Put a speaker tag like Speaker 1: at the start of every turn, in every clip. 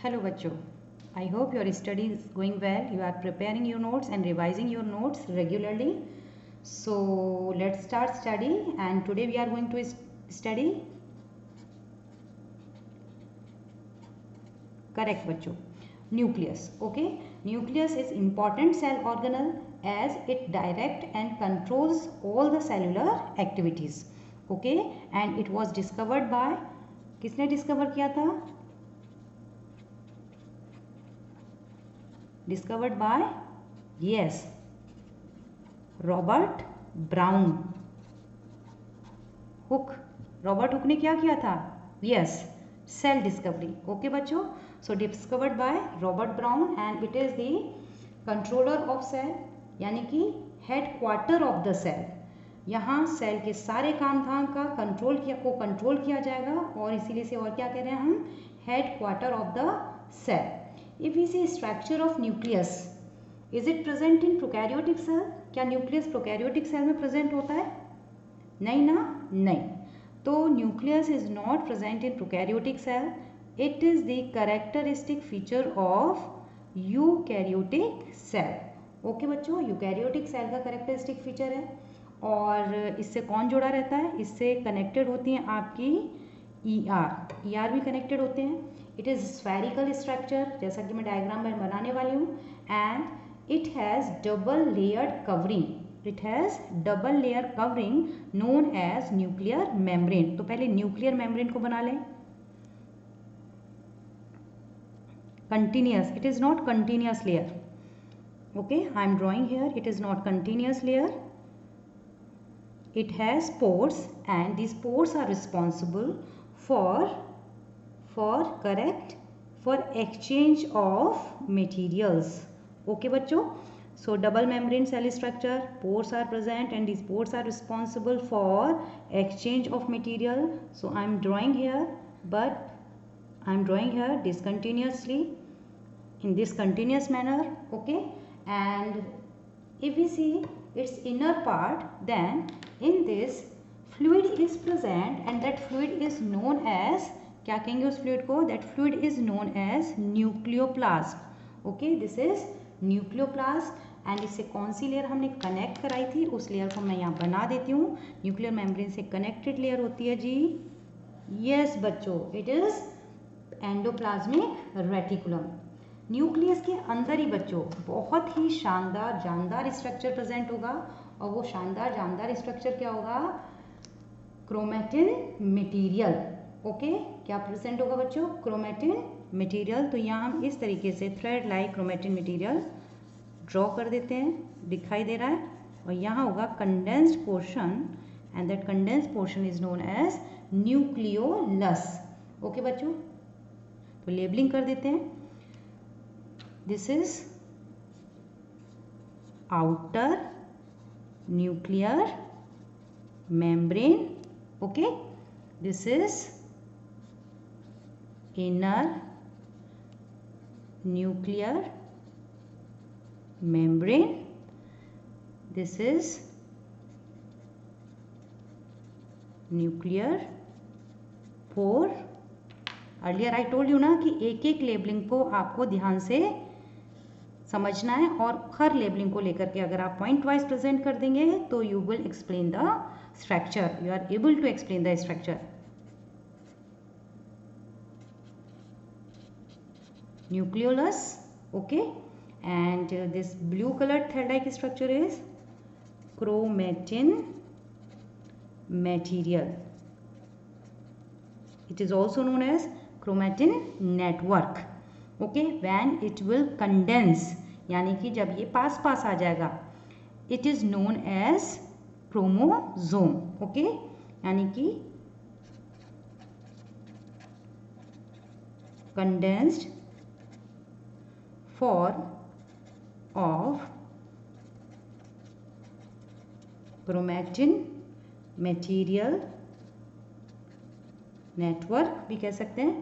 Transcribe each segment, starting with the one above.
Speaker 1: Hello बच्चों, I hope your study is going well. You are preparing your notes and revising your notes regularly. So let's start study, and today we are going to study correct बच्चों nucleus. Okay, nucleus is important cell organelle as it direct and controls all the cellular activities. Okay, and it was discovered by किसने discover किया था? Discovered by yes Robert Brown Hooke. Robert Hooke ने क्या किया था? Yes cell discovery. Okay बच्चों, so discovered by Robert Brown and it is the controller of cell, यानी कि head quarter of the cell. यहाँ सेल के सारे काम धाम का कंट्रोल किया जाएगा और इसीलिए से और क्या कह रहे हैं हम? Head quarter of the cell. If we see structure of nucleus, is it present in prokaryotic cell? क्या न्यूक्लियस प्रोकैरियोटिक सेल में प्रेजेंट होता है? नहीं ना, नहीं. तो nucleus is not present in prokaryotic cell. It is the characteristic feature of eukaryotic cell. Okay बच्चों, eukaryotic cell का कैरेक्टरिस्टिक फीचर है. और इससे कौन जुड़ा रहता है? इससे कनेक्टेड होती हैं आपकी ER भी कनेक्टेड होते हैं. इट इज़ स्फेरिकल स्ट्रक्चर, जैसा कि मैं डायग्राम में बनाने वाली हूँ. And it has double layered covering. It has double layer covering known as nuclear membrane. तो पहले न्यूक्लियर मेम्ब्रेन को बना लें. Continuous, it is not continuous layer. Okay, I am drawing here. It is not continuous layer. It has pores and these pores are responsible for exchange of materials. Okay बच्चों, so double membrane cell structure, pores are present and these pores are responsible for exchange of material. So I am drawing here, but I am drawing here discontinuously in this continuous manner. Okay, and if we see its inner part, then in this fluid is present and that fluid is known as, क्या कहेंगे उस fluid को? That fluid is known as nucleoplasm. Okay, this is nucleoplasm. And इससे कौन सी layer हमने connect कराई थी, उस लेयर को मैं यहाँ बना देती हूँ. न्यूक्लियर मेम्ब्रेन से कनेक्टेड लेयर होती है जी. यस बच्चों, it is endoplasmic reticulum. Nucleus के अंदर ही बच्चों बहुत ही शानदार जानदार स्ट्रक्चर प्रेजेंट होगा. और वो शानदार जानदार स्ट्रक्चर क्या होगा? Chromatin material. ओके, क्या प्रेजेंट होगा बच्चों? Chromatin material. तो यहाँ हम इस तरीके से thread like chromatin material draw कर देते हैं. दिखाई दे रहा है. और यहाँ होगा condensed portion and that condensed portion is known as nucleolus. Okay बच्चों, तो लेबलिंग कर देते हैं. This is outer nuclear membrane. Okay, this is inner nuclear membrane. This is nuclear pore. Earlier I told you ना कि एक एक labelling को आपको ध्यान से समझना है और हर लेबलिंग को लेकर के अगर आप पॉइंट वाइज प्रेजेंट कर देंगे तो you will explain the structure. You are able to explain the structure. Nucleolus. Okay, and this blue colour thread like structure is chromatin material. It is also known as chromatin network. Okay, when it will condense, यानी कि जब ये पास आ जाएगा, it is known as chromosome. Okay, यानी कि condensed form of chromatin material network भी कह सकते हैं,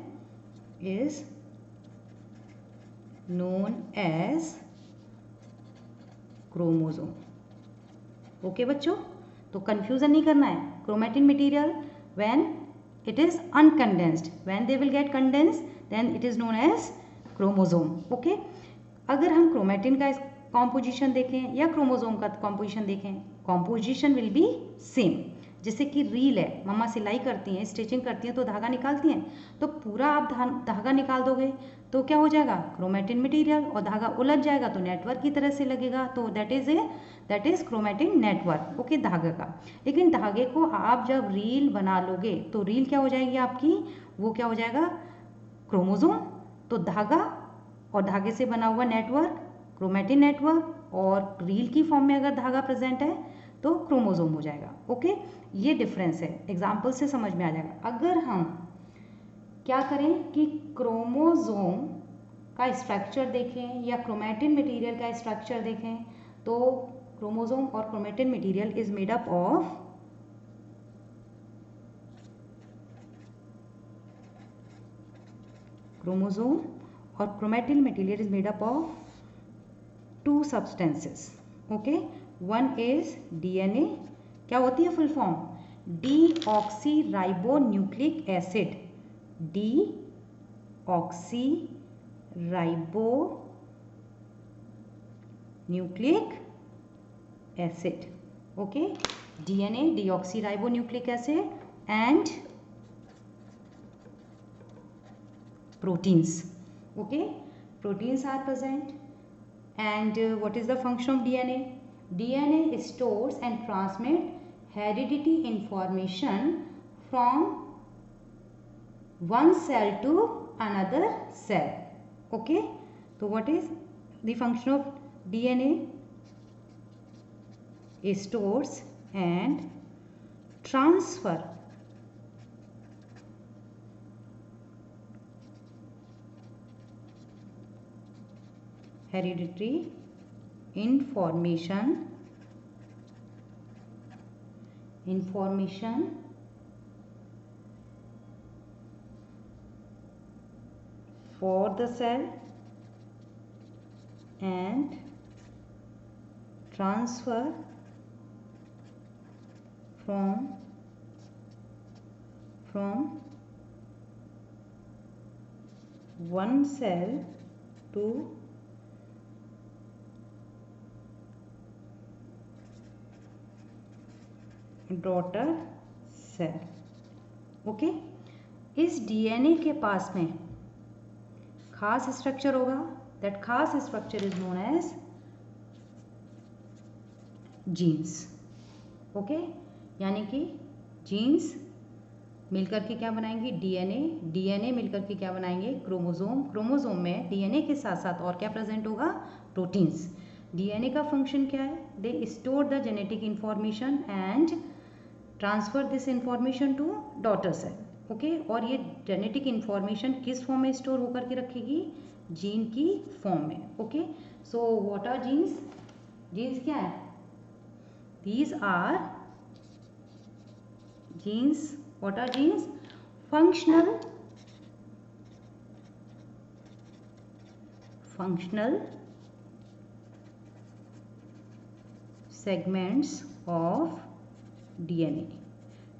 Speaker 1: is known as chromosome. Okay बच्चों, तो कंफ्यूजन नहीं करना है. Chromatin material when it is uncondensed. When they will get condensed, then it is known as chromosome. Okay, अगर हम क्रोमेटिन का कॉम्पोजिशन देखें या क्रोमोसोम का कॉम्पोजिशन देखें, कॉम्पोजिशन विल बी सेम। जैसे कि रील है, मम्मा सिलाई करती हैं, स्टिचिंग करती हैं तो धागा निकालती हैं, तो पूरा आप धागा निकाल दोगे तो क्या हो जाएगा, क्रोमेटिन मटेरियल, और धागा उलझ जाएगा तो नेटवर्क की तरह से लगेगा, तो that is chromatin network. Okay, धागे का। लेकिन धागे को आप जब रील बना लोगे तो रील क्या हो जाएगी आपकी, वो क्या हो जाएगा, क्रोमोसोम। तो धागा और धागे से बना हुआ नेटवर्क क्रोमेटिन नेटवर्क, और रील की फॉर्म में अगर धागा प्रेजेंट है तो क्रोमोसोम हो जाएगा। ओके, ये डिफरेंस है, एग्जाम्पल से समझ में आ जाएगा। अगर हम क्या करें कि क्रोमोसोम का स्ट्रक्चर देखें या क्रोमेटिन मटेरियल का स्ट्रक्चर देखें, तो क्रोमोसोम और chromatin material is made up of chromosome और chromatin material is made up of two substances. Okay, one is DNA, क्या होती है full form, deoxyribonucleic acid, deoxyribonucleic acid. Okay, DNA deoxyribonucleic acid and proteins. Okay, proteins are present. And what is the function of DNA? DNA stores and transmits heredity information from one cell to another cell. Okay, so what is the function of DNA? It stores and transfer hereditary information for the cell and transfer from one cell to daughter cell. Okay, इस DNA के पास में खास structure होगा, that खास structure is known as genes. Okay, यानी कि jeans मिलकर के क्या बनाएंगे, डीएनए, डीएनए मिलकर के क्या बनाएंगे, क्रोमोसोम, क्रोमोसोम में डीएनए के साथ साथ और क्या प्रेजेंट होगा, प्रोटीन्स। डीएनए का फंक्शन क्या है, they store the genetic information and transfer this information to daughter cell. Okay, और ये जेनेटिक इंफॉर्मेशन किस फॉर्म में स्टोर होकर के रखेगी, जीन की फॉर्म में। Okay, so what are genes, genes क्या है, these are genes, what are genes, functional segments of DNA.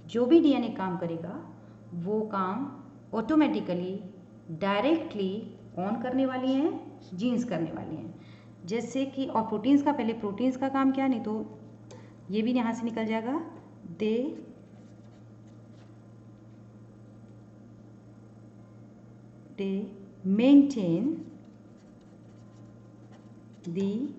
Speaker 1: जो भी डीएनए काम करेगा वो काम ऑटोमेटिकली डायरेक्टली कौन करने वाली हैं, जीन्स करने वाली हैं। जैसे कि और प्रोटीन्स का, पहले प्रोटीन्स का काम क्या, नहीं तो ये भी यहाँ से निकल जाएगा, दे maintain the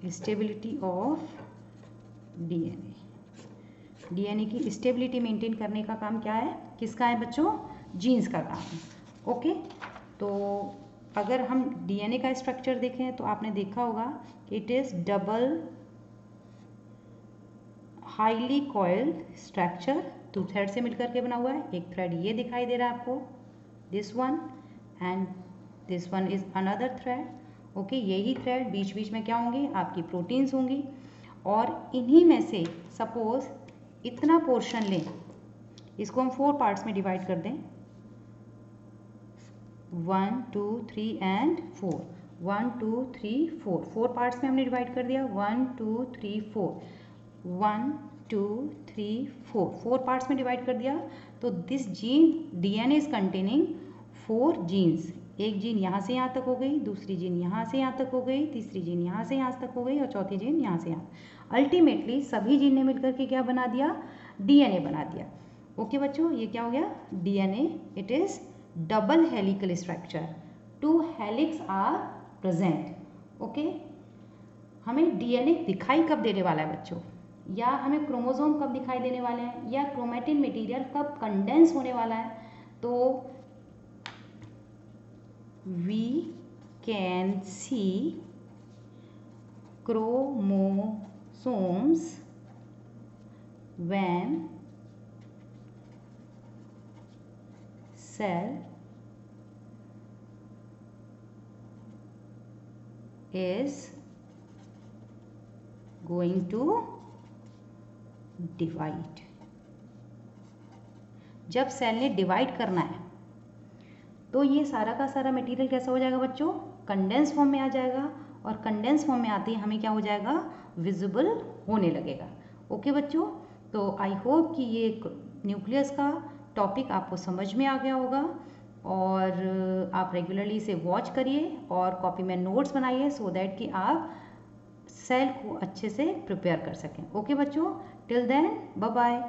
Speaker 1: stability of DNA. DNA की स्टेबिलिटी मेंटेन करने का काम क्या है, किसका है बच्चों, जीन्स का काम है। ओके, तो अगर हम डीएनए का स्ट्रक्चर देखें तो आपने देखा होगा कि it is double highly coiled structure, 2 thread से मिलकर के बना हुआ है। एक थ्रेड ये दिखाई दे रहा है आपको, this one, and this one is another thread. Okay, यही थ्रेड बीच बीच में क्या होंगे, आपकी प्रोटीन्स होंगी, और इन्हीं में से सपोज इतना पोर्शन लें, इसको हम 4 पार्ट्स में डिवाइड कर दें, 1 2 3 एंड 4, 1 2 3 4, 4 पार्ट्स में हमने डिवाइड कर दिया, 1 2 3 4, 1 2 3 4 पार्ट्स में डिवाइड कर दिया। तो this gene DNA is containing 4 genes. एक जीन यहाँ से यहाँ तक हो गई, दूसरी जीन यहाँ से यहाँ तक हो गई, तीसरी जीन यहाँ से यहाँ तक हो गई और चौथी जीन यहाँ से यहाँ। अल्टीमेटली सभी जीन ने मिलकर के क्या बना दिया, डीएनए बना दिया। ओके बच्चों, ये क्या हो गया, DNA. It is double helical structure, 2 helix are present. Okay, हमें डीएनए दिखाई कब देने वाला है बच्चों, या हमें क्रोमोसोम कब दिखाई देने वाले हैं, या क्रोमेटिन मटेरियल कब कंडेंस होने वाला है। तो we can see chromosomes when cell is going to divide। जब सेल ने डिवाइड करना है तो ये सारा का सारा मटेरियल कैसा हो जाएगा बच्चों, कंडेंस फॉर्म में आ जाएगा, और कंडेंस फॉर्म में आते ही हमें क्या हो जाएगा, विजिबल होने लगेगा। ओके बच्चों, तो आई होप कि ये न्यूक्लियस का टॉपिक आपको समझ में आ गया होगा, और आप रेगुलरली इसे वॉच करिए और कॉपी में नोट्स बनाइए सो दैट कि आप सेल को अच्छे से प्रिपेयर कर सकें। ओके बच्चों, टिल देन बाय बाय।